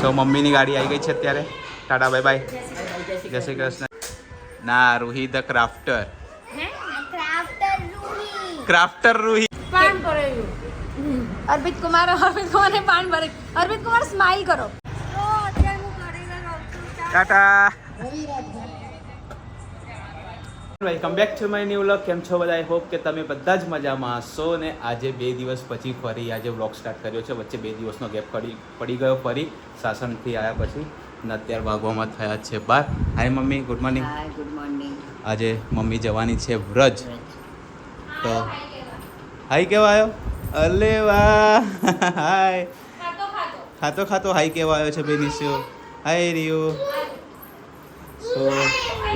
સો મમ્મીની ગાડી આવી ગઈ છે અત્યારે. Tata bye by. જય શ્રી કૃષ્ણ. ના રૂહી ધ ક્રાફ્ટર. ક્રાફ્ટર રૂહી. પાન ભરેલું. અર્પિત કુમાર ને પાન ભરે. અર્પિત કુમાર સ્માઈલ કરો. Tata. Welcome back to my new vlog. કેમ છો બધા? આઈ હોપ કે તમે બધા જ મજામાં હશો. ને આજે 2 દિવસ પછી ફરી આજે વ્લોગ સ્ટાર્ટ કર્યો છે. વચ્ચે 2 દિવસનો ગેપ પડી ગયો ફરી સાસણથી આવ્યા પછી. ને અત્યારે ભાગવામાં થયા છે 12. Hi mummy, good morning. હાય, ગુડ મોર્નિંગ. આજે મમ્મી જવાની છે વ્રજ. તો હાય કેવા આવ્યો? અલે વાહ. હાય ખાતો ખાતો હાય કેવા આવ્યો છે બેનીસ્યો. હાય રિયો. સો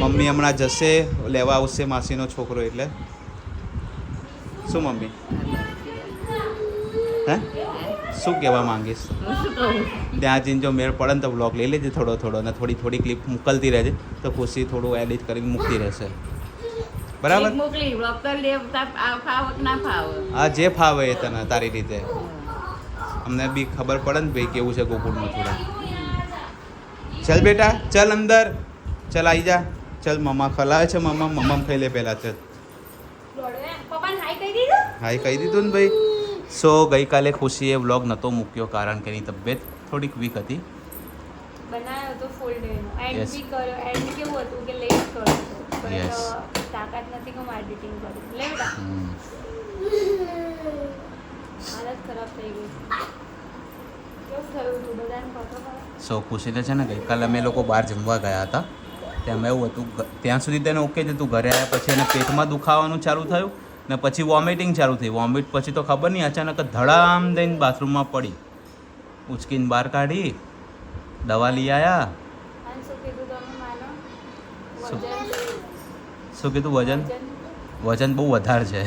મમ્મી હમણાં જશે, લેવા આવશે માસીનો છોકરો. એટલે શું મમ્મી હે શું કહેવા માંગીશ? ત્યાં જઈને જો મેળ પડે ને તો બ્લોગ લઈ લેજે થોડો થોડો, ને થોડી ક્લિપ મોકલતી રહેજે તો ખુશી થોડું એડિટ કરીને મૂકતી રહેશે. બરાબર? મોકલી બ્લોગ કર લે, ફાવ ના ફાવ. હા, જે ફાવે એ તને તારી રીતે. અમને બી ખબર પડે ને ભાઈ કેવું છે ગોકુળમાં થોડા. ચલ બેટા, ચલ અંદર, ચલ આવી જા. ચલ મમ્મા ખલાવે છે. મમ્મા ખાઈ લે પહેલાં. ચલ હાય કહી દીધું ને ભાઈ. સો ગઈકાલે ખુશીએ વ્લોગ નહોતો મૂક્યો કારણ કે એની તબિયત થોડીક વીક હતી. બનાવ્યો તો ફૂલ ડે નો એન્ડ Yes. બી કર્યો. એન્ડ કેવું હતું કે લેટ કર્યો તો Yes. તાકાત નથી કે હું એડિટિંગ કરું. લે બેટા, હાલત ખરાબ થઈ ગઈ. કેવું થયું તું? બધાને પતો ખરો? સો ખુશીને છે ને ગઈકાલે અમે લોકો બહાર જમવા ગયા હતા. ત્યાં એવું હતું, ત્યાં સુધી તેને ઓકે જ હતું. ઘરે આવ્યા પછી એને પેટમાં દુખાવાનું ચાલુ થયું ને પછી વોમિટિંગ ચાલુ થઈ. વોમિટ પછી તો ખબર નહીં, અચાનક જ ધડામ દઈને બાથરૂમમાં પડી. ઉચકીને બહાર કાઢી, દવા લઈ આવ્યા. અને શું કીધું તમે માનો? શું? વજન શું કીધું? વજન બહુ વધારે છે.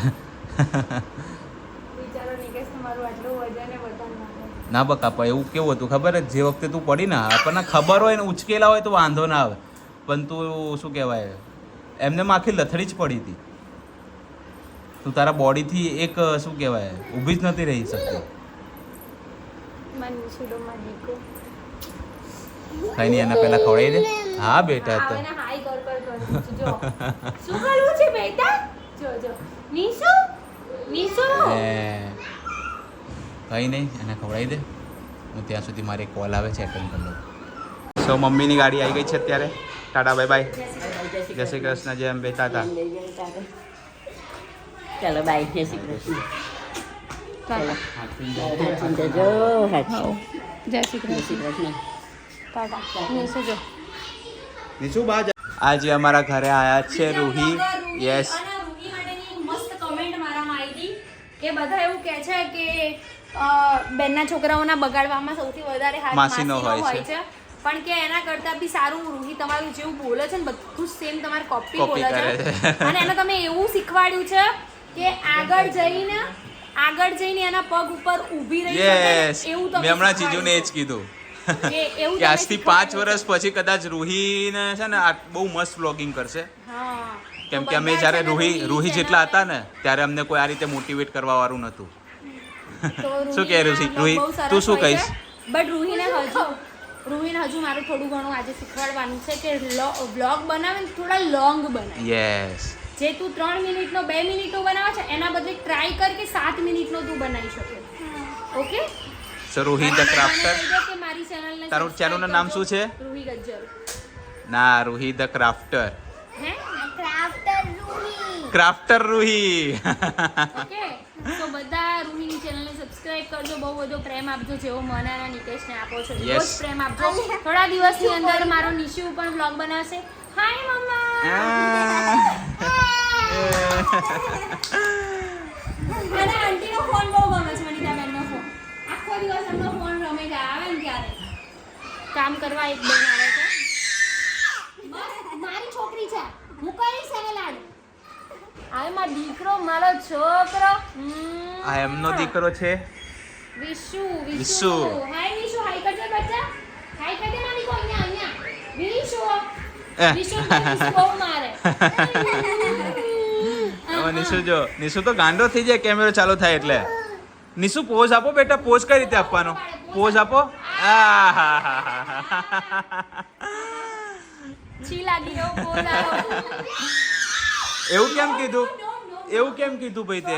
વિચારો નિકેશ, તમારું આટલું વજન એ વધારે નાખે. ના બકા, પણ એવું કેવું હતું ખબર જ? જે વખતે તું પડી ને, આપણને ખબર હોય ને ઉચકેલા હોય તો વાંધો ના આવે, પણ તું શું કહેવાય, એમને આખી લથડી જ પડી હતી. તું તારા બોડીથી એક શું કહેવાય ઊભી જ નથી રહી શકતી. મન સુડોમાં દીકો કઈ નહીં, એના પહેલાં ખવડાવી દે. હા બેટા. તો આવે ને હાઈ કર જો શું કરવું છે બેટા? જો નીસુ કઈ નહીં, એને ખવડાવી દે. હું ત્યાં સુધી મારે કોલ આવે છે, એટેન્ડ કરી લઉં. સો મમ્મીની ગાડી આવી ગઈ છે અત્યારે. Tata bye by. જય શ્રી કૃષ્ણ. જય અંબે. ટાટા. ચાલો બાય, જય શ્રી કૃષ્ણ. ચાલો જજો. જય શ્રી જય શ્રી કૃષ્ણ. ટાટા. નીસુ જો નીચું બા. આજે અમારા ઘરે આયા છે રૂહી. યસ. અને રૂહી માટેની મસ્ત કમેન્ટ મારામાં આવી હતી કે બધા એવું કહે છે કે બેનના છોકરાઓના બગાડવામાં સૌથી વધારે હાથ માસીનો માસીનો હોય છે. પણ કે એના કરતાં બી સારું રૂહી તમારું જેવું બોલે છે ને બધું સેમ તમારે કોપી Copy બોલે કરે છે. છે. અને એને તમે એવું શીખવાડ્યું છે કે આગળ જઈને એના પગ ઉપર ઊભી રહી શકે યસ. ને એવું તમે મેં હમણાં શીખવાડ્યું જીજુને એ જ છે. કીધું કે એવું કે તમે આજથી 5 શીખવાડ્યું વર્ષ છે. પછી કદાચ રૂહીને છે ને આ બહુ મસ્ત વ્લોગિંગ કરશે. હા. કેમ તો કે અમે બધા જ્યારે છે ને રૂહી રૂહીની જેટલા હતા channel ને ત્યારે અમને કોઈ આ રીતે મોટિવેટ કરવા વાળું નહોતું. તો શું કહે રૂહીના રૂહી? vlog બહુ સરસ તું શું હોય કહીશ? છે. બટ રૂહીને હજુ મારે થોડું ઘણું આજે શીખવાડવાનું છે કે વ્લોગ બનાવે ને થોડા લોંગ બનાવે. યસ. જે તું 3 મિનિટનો 2 મિનિટનો બનાવે છે એના બદલે ટ્રાય કર કે 7 મિનિટનો તું બનાવી શકે. Okay? So Ruhi the crafter. કે મારી ચેનલને તારું ચેનલનું નામ શું છે? રૂહી ગજ્જર. ના, રૂહી ધ ક્રાફ્ટર. હે? ક્રાફ્ટર રૂહી. ઓકે? તો બધા રૂહીની ચેનલને સબસ્ક્રાઇબ કરજો, બહુ બધો પ્રેમ આપજો જેવો મને અને નિકેશને આપો છો એવો જ Yes. પ્રેમ આપજો. થોડા દિવસની અંદર મારો નિશુ પણ વ્લોગ બનાવશે. હાય મમ્મા. અને આંટીનો ફોન બહુ ગમે છે, વનિતાબેનનો ફોન. આખો દિવસ એમનો ફોન રમે છે, આવે ને ત્યારે કામ કરવા એક બેન આવે છે. બસ મારી છોકરી છે, હું કરીશ એને લાડ. આવે મારો દીકરો, મારો છોકરો. આ એમનો દીકરો છે. વિશુ. વિશુ. હાય વિશુ, હાય કરજે બચ્ચા. હાય કરજે નાની કો અહીંયા. વિશુ. વિશુ બહુ મારે. હવે નિશુ તો ગાંડો થઈ જાય કેમેરો ચાલુ થાય એટલે. નિશુ પોઝ આપો બેટા. પોઝ કઈ રીતે આપવાનો? પોઝ આપો. આ હા હા હા. છી લાગી એવો પોઝ આવ્યો. એવું કેમ કીધું? એવું કેમ કીધું ભાઈ તે?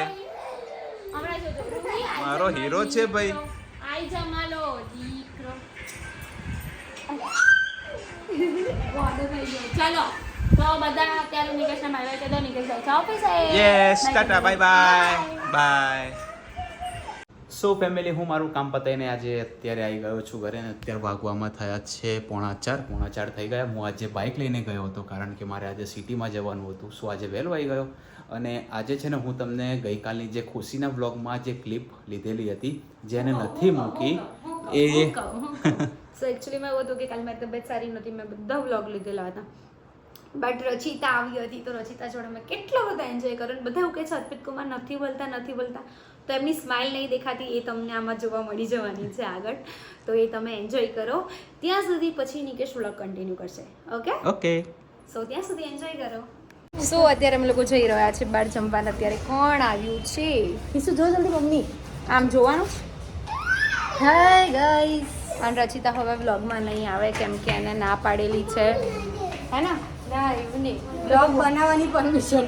હમણાં જોજો. રૂહી, આઈ મારો જા હીરો માલો છે ભાઈ. દીકરો. આઈ જા માલો દીકરો. વાંધો થઈ ગયો. ચાલો તો બધા અત્યારે નિકેશને મળવા કે દો. નિકેશ જાય છે ઓફિસે. Yes, tata, bye bye. Bye. So family, હું મારું કામ પતાવીને આજે અત્યારે આવી ગયો છું ઘરે, ને અત્યારે વાગવામાં થયા છે 3:45 થઈ ગયા. હું આજે બાઇક લઈને ગયો હતો કારણ કે મારે આજે સિટીમાં જવાનું હતું. સો આજે વહેલો આવી ગયો. અને આજે છે ને હું તમને ગઈકાલની જે ખુશીના વ્લોગમાં જે ક્લિપ લીધેલી હતી જેને નથી મૂકી એ સો એકચ્યુઅલીમાં એવું હતું કે કાલ મારી તબિયત સારી નથી, મેં બધા વ્લોગ લીધેલા હતા, બટ રચિતા આવી હતી તો રચિતા જોડે મેં કેટલો બધો એન્જોય કર્યો. અને બધા એવું કહે છે અર્પિત કુમાર નથી બોલતા, તો એમની સ્માઇલ નહીં દેખાતી, એ તમને આમાં જોવા મળી જવાની છે આગળ, તો એ તમે એન્જોય કરો. ત્યાં સુધી પછી નિકેશ વ્લોગ કન્ટિન્યુ કરશે. ઓકે, સો ત્યાં સુધી એન્જોય કરો. સો અત્યારે અમે લોકો જઈ રહ્યા છે બહાર જમવાના. અત્યારે કોણ આવ્યું છે શું જો જલ્દી મમ્મી આમ જોવાનું છે. હાય ગાઈસ, અને રચિતા હવે વ્લોગમાં નહીં આવે કેમ કે એને ના પાડેલી છે, હે ને? વ્લોગ બનાવવાની પરમિશન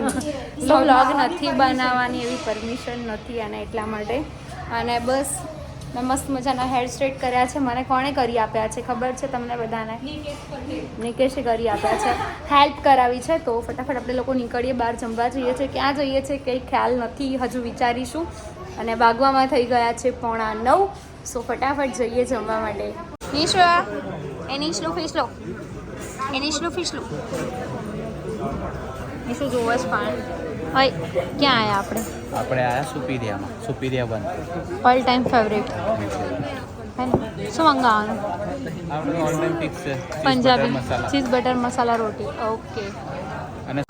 વ્લોગ નથી બનાવવાની એવી પરમિશન નથી, અને એટલા માટે. અને બસ મેં મસ્ત મજાના હેર સ્ટ્રેટ કર્યા છે. મને કોણે કરી આપ્યા છે ખબર છે તમને બધાને? નિકેશે કરી આપ્યા છે, હેલ્પ કરાવી છે. તો ફટાફટ આપણે લોકો નીકળીએ, બહાર જમવા જઈએ છીએ. ક્યાં જઈએ છીએ કંઈ ખ્યાલ નથી, હજુ વિચારીશું. અને વાગવામાં થઈ ગયા છે 8:45. સો ફટાફટ જઈએ જમવા માટે. નિશા એનીશનું ફિશલો નિશુ જોવે જ પાણી. હોય ક્યાં આવ્યા આપણે આયા સુપીરિયા 1. All time favourite. શું મંગાવવાનું? આપણે ઓલ ટાઈમ ફિક્સ છે પંજાબી ચીઝ બટર મસાલા રોટી. ઓકે, અને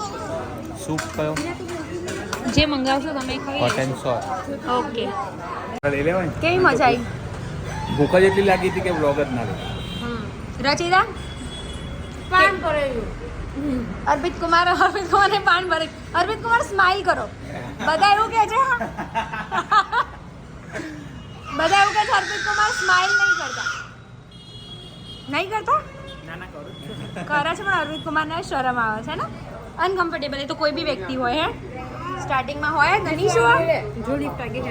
સૂપ કયો? જે મંગાવશો તમે હોટ એન્ડ સોર. ઓકે, લઈ લેવાય. કેવી મજા આવી? ભૂખ જ એટલી લાગી હતી કે વ્લોગ જ ના લે. રચિતા પાન ભરેલું. અર્પિત કુમારને પાન ભરે. અર્પિત કુમાર સ્માઈલ કરો. બધા એવું કહે છે અર્પિત કુમાર સ્માઈલ નહીં કરતા. કરે છે પણ અર્પિત કુમારને શરમ આવે છે ને, અનકમ્ફર્ટેબલ. એ તો કોઈ બી વ્યક્તિ હોય, હે સ્ટાર્ટિંગમાં હોય ને. નીશું લિફ્ટ આવી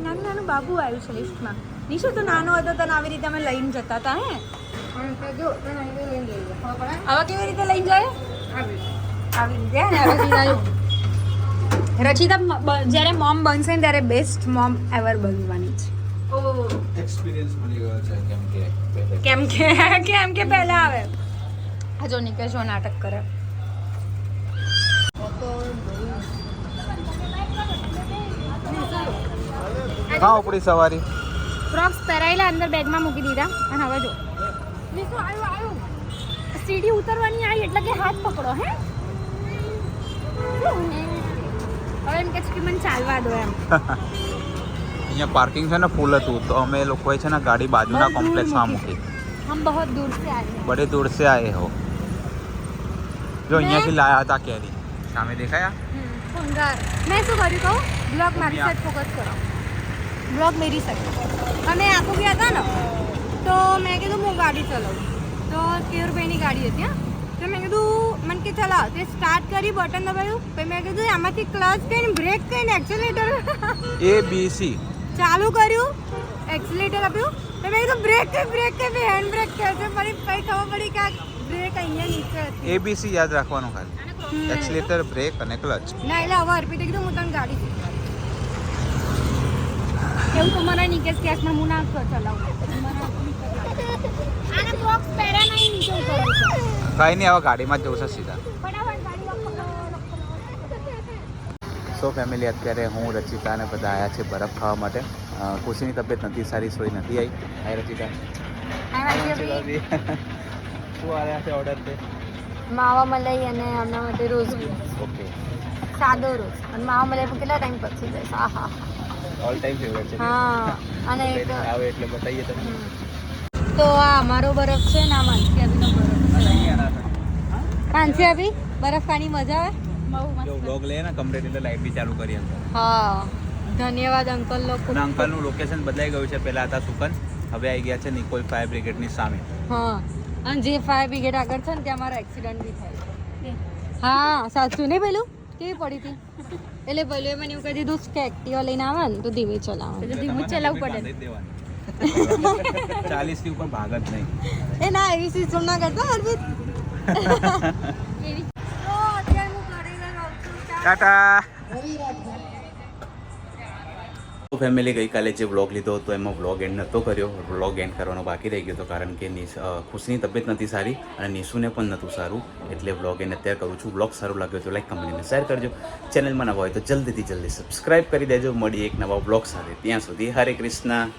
નાનું બાબુ આવ્યું છે લિફ્ટમાં. નીશું તો નાનો હતો તને આવી રીતે અમે લઈને જતા હતા, હે? હવે કેવી રીતે લઈને જાય? આવી રીતે. રચિતા જ્યારે મોમ બનશે ને ત્યારે બેસ્ટ મોમ એવર બનવાની છે. એક્સપિરિયન્સ મળી ગયો છે કેમ કે પહેલા આવે. જો નિકેશ જો નાટક કરે. હા, ઉપડી સવારી ફ્રોક્સ પહેરાયેલા અંદર બેગમાં મૂકી દીધા. અને હવે જો આવ્યું સીડી ઉતરવાની આવી એટલે કે હાથ પકડો. હે હવે એમ કે છે કે મને ચાલવા દો એમ. અહીંયા પાર્કિંગ છે ને ફૂલ હતું, તો અમે લોકોએ છે ને ગાડી બાજુના કોમ્પ્લેક્સમાં મૂકી. હમ બહુ દૂર સે આए हैं. બડે દૂર સે આए હો. જો અહીંયાથી લાયા હતા કેરી. સામે દેખાયા? ભંગાર. મેં શું કર્યું કહું? બ્લોગ મારી સાઈડ ફોકસ કરો. બ્લોગ મેરી સાઈડ. અમે આપો ગયા હતા ને તો મેં કીધું હું ગાડી ચલાવું. તો કેયુરભાઈની ગાડી હતી. હા, તો મેં કીધું મને કે ચલાવ. તે સ્ટાર્ટ કરી, બટન દબાવ્યું. પછી મેં કીધું આમાંથી ક્લચ કઈને બ્રેક કઈને એક્સેલેટર ABC ચાલુ કર્યું, એક્સેલેટર આપ્યું. તો મેં કીધું બ્રેક કઈ હેન્ડ બ્રેક કહેશે. પછી ખબર પડી કે આ બ્રેક અહીંયા નીચે હતી. ABC યાદ રાખવાનું ખાલી. એક્સિલેટર, બ્રેક અને ક્લચ. ના એટલે હવે અર્પિતે કીધું હું તને ગાડી એવું તો મને નિકેશ કેસ માં હું ના ચલાવું. આને બોક્સ પહેરા નહીં નીચે ઉતરવું છે. કઈ નહીં, હવે ગાડીમાં જ જવું છે સીધા. ફટાફટ ગાડી સો ફેમિલી, અત્યારે હું રચિતા અને બધા આવ્યા છે બરફ ખાવા માટે. ખુશીની તબિયત નથી સારી, સોઈ નથી આવી. હાય રચિતા. શું આવ્યા છે ઓર્ડર છે? માવા મલાઈ અને આમના માટે રોજ ઓકે, સાદો રોજ. અને માવા મલાઈ પણ કેટલા ટાઈમ પછી જાય. હા હા ઓલ ટાઈમ ફેવરેટ છે. હા. અને એક આવે એટલે બતાવીએ તમને. તો આ અમારો બરફ છે ને, આ માનસી આવીનો બરફ છે. માનસી આવી બરફ ખાવાની મજા આવે. બહુ જો મસ્ત. બ્લોગ લે ને કમ્પ્લીટ એટલે લાઈટ બી ચાલુ કરી અંદર. હા, ધન્યવાદ અંકલ લોકો. અને અંકલનું લોકેશન બદલાઈ ગયું છે. પહેલા હતા સુકન, હવે આવી ગયા છે નિકોલ ફાયર બ્રિગેડની સામે. હા અને જે ફાયર બ્રિગેડ આગળ છે ને ત્યાં મારો એક્સિડન્ટ બી થાય છે. હા સાચું નહીં પેલું કેવી પડી હતી એટલે પેલું એ મને એવું કહી દીધું કે એક્ટિવા લઈને આવે ને તો ધીમે ચલાવવાનું. એટલે ધીમું જ ચલાવવું પડે. 40 થી ઉપર ભાગ જ નહીં. એ ના એવી સિસ્ટમ ના કરતા અરવિંદ. એવી તો અત્યારે હું કરીને રહું છું. ટાટા. તો ફેમિલી ગઈકાલે જે વ્લોગ લીધો હતો એમાં વ્લોગ એન્ડ નહોતો કર્યો. વ્લોગ એન્ડ કરવાનો બાકી રહી ગયો હતો કારણ કે ખુશની તબિયત નથી સારી અને નિશુને પણ નહોતું સારું એટલે વ્લોગ એન્ડ અત્યારે કરું છું. વ્લોગ સારું લાગ્યો તો લાઈક કમેન્ટ અને શેર કરજો. ચેનલમાં નવા હોય તો જલ્દી સબસ્ક્રાઇબ કરી દેજો. મળીએ એક નવા વ્લોગ સાથે. ત્યાં સુધી હરે કૃષ્ણ.